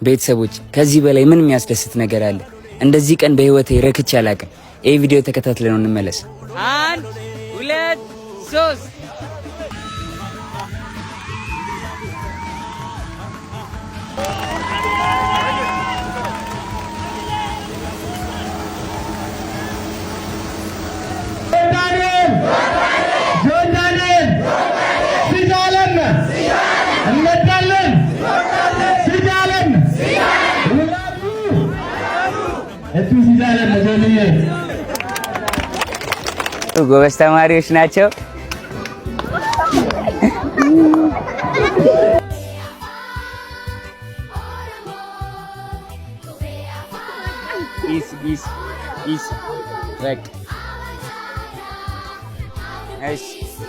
ቤተሰቦች ከዚህ በላይ ምን የሚያስደስት ነገር አለ? እንደዚህ ቀን በህይወቴ ረክቼ አላውቅም። ይሄ ቪዲዮ ተከታትለን እንመለስ። 1 2 3 ጎበዝ ተማሪዎች ናቸው። እሺ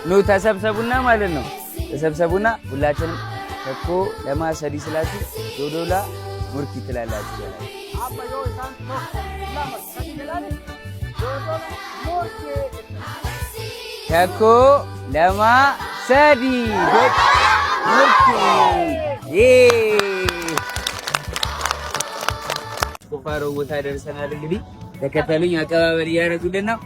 ኑ ተሰብሰቡና ማለት ነው። ተሰብሰቡና ሁላችንም እኮ ለማሰዲ ስላችሁ ዶዶላ ሙርኪ ትላላችሁ። ተኮ ለማሰዲ ሙርኪ ቁፋሮ ቦታ ደርሰናል። እንግዲህ ተከተሉኝ። አቀባበል እያደረጉልን ነው።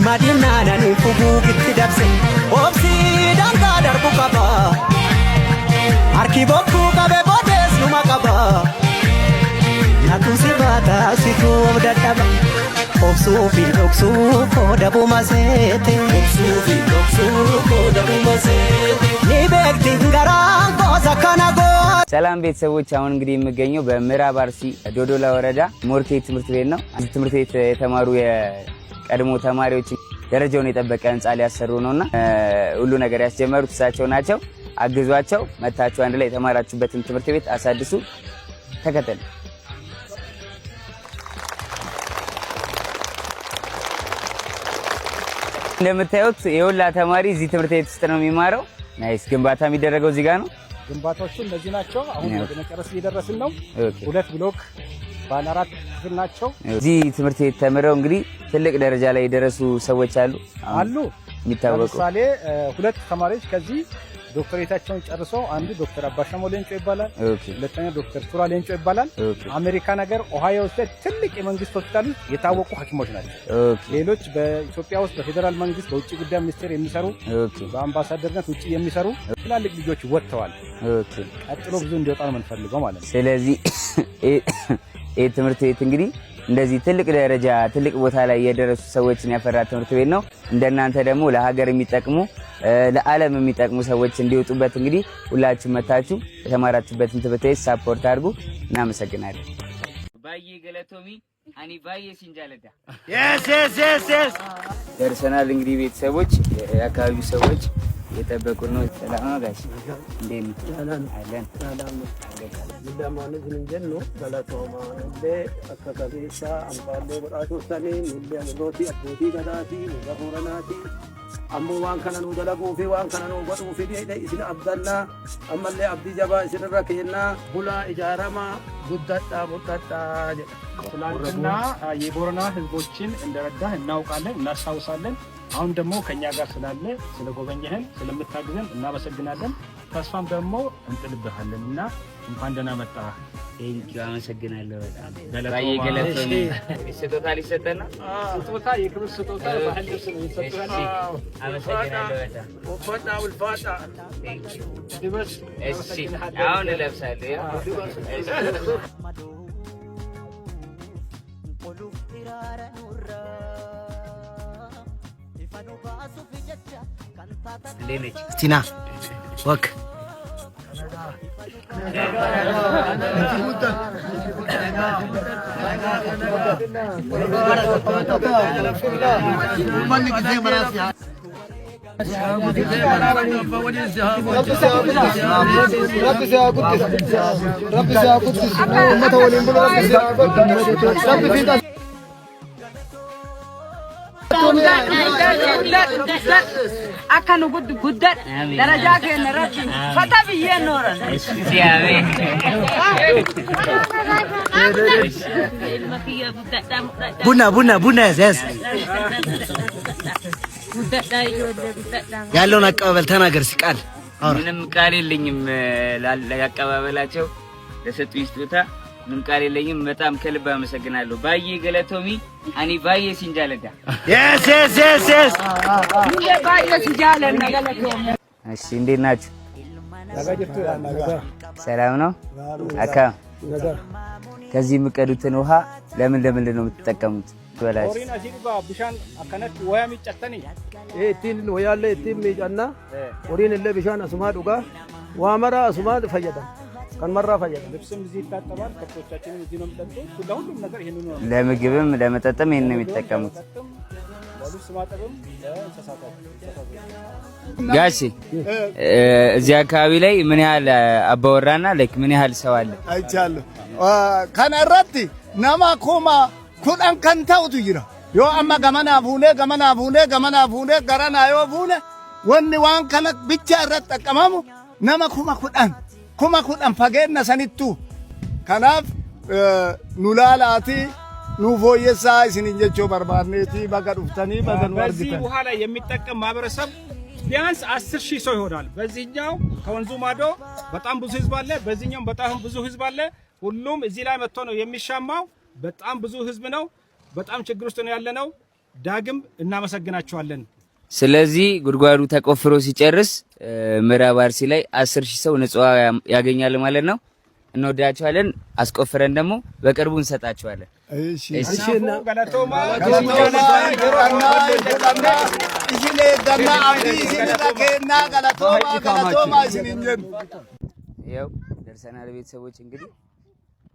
Madina nani fugu gitti dabse obsi danga darbu kaba arkiboku kabe bodes numa kaba natu sibata siku dadaba obsu kodabu masete ni bekti ngaran koza kanago ሰላም ቤተሰቦች፣ አሁን እንግዲህ የምገኘው በምዕራብ አርሲ ዶዶላ ወረዳ ሞርኬ ትምህርት ቤት ነው። እዚህ ትምህርት ቤት የተማሩ የቀድሞ ተማሪዎች ደረጃውን የጠበቀ ህንጻ ሊያሰሩ ነውና ሁሉ ነገር ያስጀመሩት እሳቸው ናቸው። አግዟቸው፣ መታችሁ አንድ ላይ የተማራችሁበትን ትምህርት ቤት አሳድሱ። ተከተሉ። እንደምታዩት የሁላ ተማሪ እዚህ ትምህርት ቤት ውስጥ ነው የሚማረው። ናይስ። ግንባታ የሚደረገው እዚህ ጋር ነው። ግንባታዎቹ እነዚህ ናቸው። አሁን ወደ መጨረስ እየደረስን ነው። 2 ብሎክ ባለ 4 ክፍል ናቸው። እዚህ ትምህርት ቤት ተምረው እንግዲህ ትልቅ ደረጃ ላይ የደረሱ ሰዎች አሉ የሚታወቁ። ለምሳሌ 2 ተማሪዎች ከዚህ ዶክተሬታቸውን ጨርሰው አንዱ ዶክተር አባሻሞ ሌንጮ ይባላል፣ ሁለተኛው ዶክተር ቱራ ሌንጮ ይባላል። አሜሪካ ነገር ኦሃዮ ውስጥ ትልቅ የመንግስት ሆስፒታል ውስጥ የታወቁ ሐኪሞች ናቸው። ሌሎች በኢትዮጵያ ውስጥ በፌደራል መንግስት በውጭ ጉዳይ ሚኒስቴር የሚሰሩ በአምባሳደርነት ውጭ የሚሰሩ ትላልቅ ልጆች ወጥተዋል። ቀጥሎ ብዙ እንዲወጣ ነው የምንፈልገው ማለት ነው። ስለዚህ ይሄ ትምህርት ቤት እንግዲህ እንደዚህ ትልቅ ደረጃ ትልቅ ቦታ ላይ የደረሱ ሰዎችን ያፈራ ትምህርት ቤት ነው። እንደናንተ ደግሞ ለሀገር የሚጠቅሙ ለዓለም የሚጠቅሙ ሰዎች እንዲወጡበት እንግዲህ ሁላችሁም መታችሁ የተማራችሁበትን ትምህርት ቤት ሳፖርት አድርጉ። እናመሰግናለን። ባዬ ገለቶሚ አኒ ባዬ ሲንጃለዳ yes ደርሰናል። እንግዲህ ቤተሰቦች የአካባቢው ሰዎች የጠበቁ ነው። ሰላም ጋሽ እንዴት ነው? አለን ለማን ዝንጀን ነው ገለቶማ አካባቢሳ አምባሌ ወራቶ ሰኔ ሚሊዮኖቲ አቦቲ ገዳቲ ወራናቲ አምቦ ዋን ከነኑ ደለጎ ፊ ዋን ከነኑ ወጡ ፊ ዲደ ኢስን አብደላ አመለ አብዲ ጀባ ኢስን ረከና ሁላ ኢጃራማ ጉዳጣ ሙጣጣ ትላንትና የቦረና ህዝቦችን እንደረዳህ እናውቃለን፣ እናስታውሳለን። አሁን ደግሞ ከኛ ጋር ስላለ ስለጎበኘህን ስለምታግዘን እናመሰግናለን። ተስፋም ደግሞ እንጥልብሃለን እና እንኳን ደህና መጣ። ቴንኪው፣ አመሰግናለሁ በጣም። ባዬ ገለቶኒ ስጦታ ሊሰጠና ስጦታ የክብር ስጦታ ባህል ልብስ ነው ይሰጣል። አመሰግናለሁ በጣም። ወፋጣ ወልፋጣ ድበስ እሺ፣ አሁን እለብሳለሁ። ስቲና ወክ أكانو قد درجة كنا ربي فتبي نورا بنا زاز ያለውን አቀባበል ተናገር ሲቃል ምንም ቃል የለኝም ለያቀባበላቸው ለሰጡኝ ስጦታ ምንም ቃል የለኝም በጣም ከልብ አመሰግናለሁ ባዬ ገለቶሚ አኒ ባዬ ሲንጃለዳ yes ባዬ ሲንጃለና ገለቶሚ እሺ እንዴት ናችሁ ሰላም ነው አካ ከዚህ የምቀዱትን ውሃ ለምን ነው የምትጠቀሙት ኦሪና ሲልባ ብሻን አከነት ወያም ይጨተኒ እቲን ወያለ እቲን ሚጫና ኦሪን ለለ ብሻን አስማ ዱጋ ዋመራ አስማ ፈየዳ ከንመራ ፈየዳ ልብስም እዚህ ይታጠባል ከብቶቻችንም እዚህ ነው የሚጠጡት ለሁሉም ነገር ይሄንን ነው ለምግብም ለመጠጥም ይሄንን ነው የሚጠቀሙት ለልብስ ማጠብም ለእንስሳታት ጋሺ እዚህ አካባቢ ላይ ምን ያህል አባወራና ለክ ምን ያህል ሰው አለ አይቻለሁ ከነረቲ ናማ ኮማ ኩዳን ከንታውቱ ይራ ዮ አማ ገመና ቡኔ ገራና ዮ ቡኔ ወኒ ዋን ከነ ብቻ ረጠቀማሙ ነማ ኩማ ኩዳን ፈገና ሰኒቱ ከናፍ ኑላላቲ ኑፎየሳ ሲንጀቾ በርባርኔቲ በጋዱፍታኒ በጋኑ በዚህ ውሃ ላይ የሚጠቀም ማህበረሰብ ቢያንስ 10,000 ሰው ይሆናል በዚህኛው ከወንዙ ማዶ በጣም ብዙ ህዝብ አለ በዚህኛው በጣም ብዙ ህዝብ አለ ሁሉም እዚህ ላይ መጥቶ ነው የሚሻማው በጣም ብዙ ህዝብ ነው በጣም ችግር ውስጥ ነው ያለነው ዳግም እናመሰግናቸዋለን ስለዚህ ጉድጓዱ ተቆፍሮ ሲጨርስ ምዕራብ አርሲ ላይ 10,000 ሰው ንጹህ ያገኛል ማለት ነው እንወዳቸዋለን አስቆፍረን ደግሞ በቅርቡ እንሰጣቸዋለን እሺ ገለቶማ ኢሲኔ ገና አብዲ ኢሲኔ ዳከና ገለቶማ ኢሲኔን ያው ደርሰናል ቤተሰቦች እንግዲህ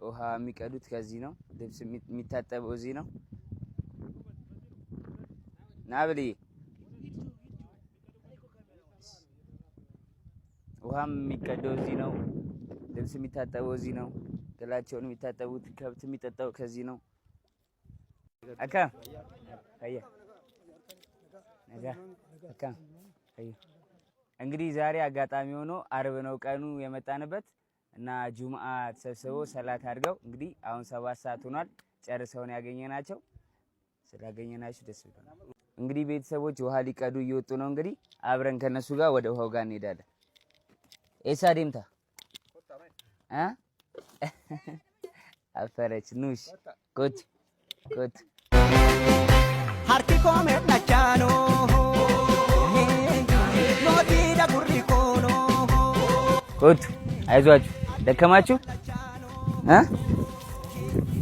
ውሃ የሚቀዱት ከዚህ ነው ልብስ የሚታጠበው እዚህ ነው ናብሊ ውሃም የሚቀደው እዚህ ነው ልብስ የሚታጠበው እዚህ ነው ገላቸውን የሚታጠቡት ከብት የሚጠጣው ከዚህ ነው አካ አያ አካ አያ እንግዲህ ዛሬ አጋጣሚ ሆኖ አርብ ነው ቀኑ የመጣንበት እና ጁምአ ተሰብስበው ሰላት አድርገው እንግዲህ አሁን 7 ሰዓት ሆኗል ጨርሰውን ያገኘናቸው ስላገኘናችሁ ደስ ብሎናል እንግዲህ ቤተሰቦች ውሃ ሊቀዱ እየወጡ ነው እንግዲህ አብረን ከነሱ ጋር ወደ ውሃው ጋር እንሄዳለን ኤሳ ዴምታ አፈረች ኑሽ ኮት ሃርቲ ኮሜናቻኖ ኖቲ ዳጉሪኮኖ ኮት አይዟችሁ ደከማችሁ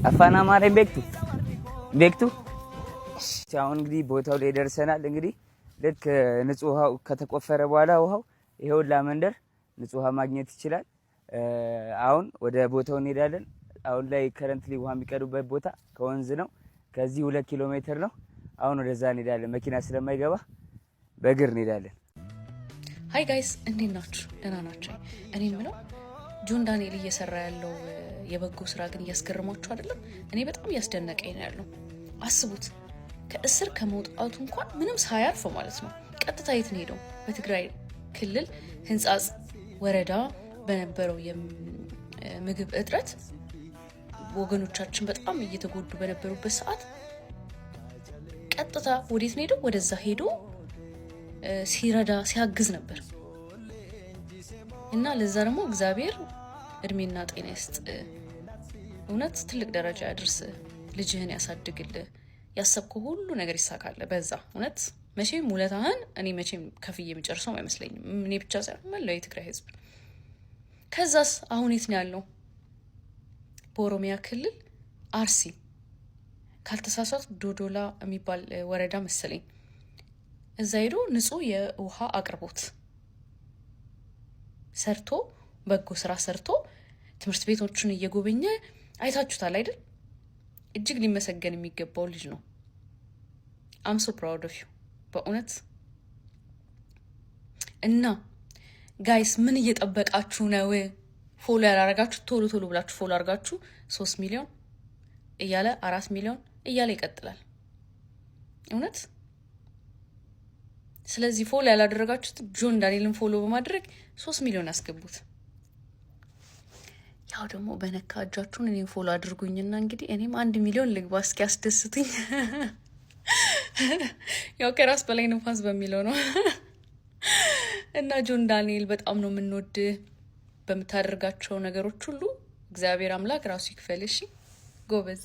አፋና ማሬ ቤክቱ አሁን እንግዲህ ቦታው ላይ ደርሰናል እንግዲህ ልክ ንጹህ ውሃው ከተቆፈረ በኋላ ውሃው ይሄው ለመንደር ንጹህ ውሃ ማግኘት ይችላል አሁን ወደ ቦታው እንሄዳለን አሁን ላይ ከረንትሊ ውሃ የሚቀዱበት ቦታ ከወንዝ ነው ከዚህ 2 ኪሎ ሜትር ነው አሁን ወደዛ እንሄዳለን መኪና ስለማይገባ በእግር እንሄዳለን ሃይ ጋይስ እንዴት ናችሁ ደህና ናችሁ እኔ ምለው ጆን ዳንኤል እየሰራ ያለው የበጎ ስራ ግን ያስገርማችሁ አይደለም እኔ በጣም ያስደነቀኝ ነው ያለው አስቡት ከእስር ከመውጣቱ እንኳን ምንም ሳያርፍ ማለት ነው ቀጥታ የት ነው ሄደው በትግራይ ክልል ህንጻጽ ወረዳ በነበረው የምግብ እጥረት ወገኖቻችን በጣም እየተጎዱ በነበሩበት ሰዓት ቀጥታ ወዴት ነው ሄደው ወደዛ ሄዶ ሲረዳ ሲያግዝ ነበር እና ለዛ ደግሞ እግዚአብሔር እድሜና ጤና ይስጥ እውነት ትልቅ ደረጃ ያድርስ ልጅህን ያሳድግልህ ያሰብከው ሁሉ ነገር ይሳካል በዛ እውነት መቼም ውለታህን እኔ መቼም ከፍዬ የምጨርሰው አይመስለኝም እኔ ብቻ ሳይሆን መላው የትግራይ ህዝብ ከዛስ አሁን የት ነው ያለው በኦሮሚያ ክልል አርሲ ካልተሳሳት ዶዶላ የሚባል ወረዳ መሰለኝ እዛ ሄዶ ንጹህ የውሃ አቅርቦት ሰርቶ በጎ ስራ ሰርቶ ትምህርት ቤቶችን እየጎበኘ አይታችሁታል አይደል እጅግ ሊመሰገን የሚገባው ልጅ ነው I'm so proud of you በእውነት እና ጋይስ ምን እየጠበቃችሁ ነው ፎሎ ያላረጋችሁ ቶሎ ብላችሁ ፎሎ አርጋችሁ 3 ሚሊዮን እያለ 4 ሚሊዮን እያለ ይቀጥላል እውነት ስለዚህ ፎሎ ያላደረጋችሁት ጆን ዳንኤልን ፎሎ በማድረግ 3 ሚሊዮን አስገቡት። ያው ደግሞ በነካ እጃችሁን እኔን ፎሎ አድርጉኝና እንግዲህ እኔም 1 ሚሊዮን ልግባ እስኪ ያስደስቱኝ። ያው ከራስ በላይ ንፋስ በሚለው ነው። እና ጆን ዳንኤል በጣም ነው የምንወድ በምታደርጋቸው ነገሮች ሁሉ እግዚአብሔር አምላክ ራሱ ይክፈልሽ። ጎበዝ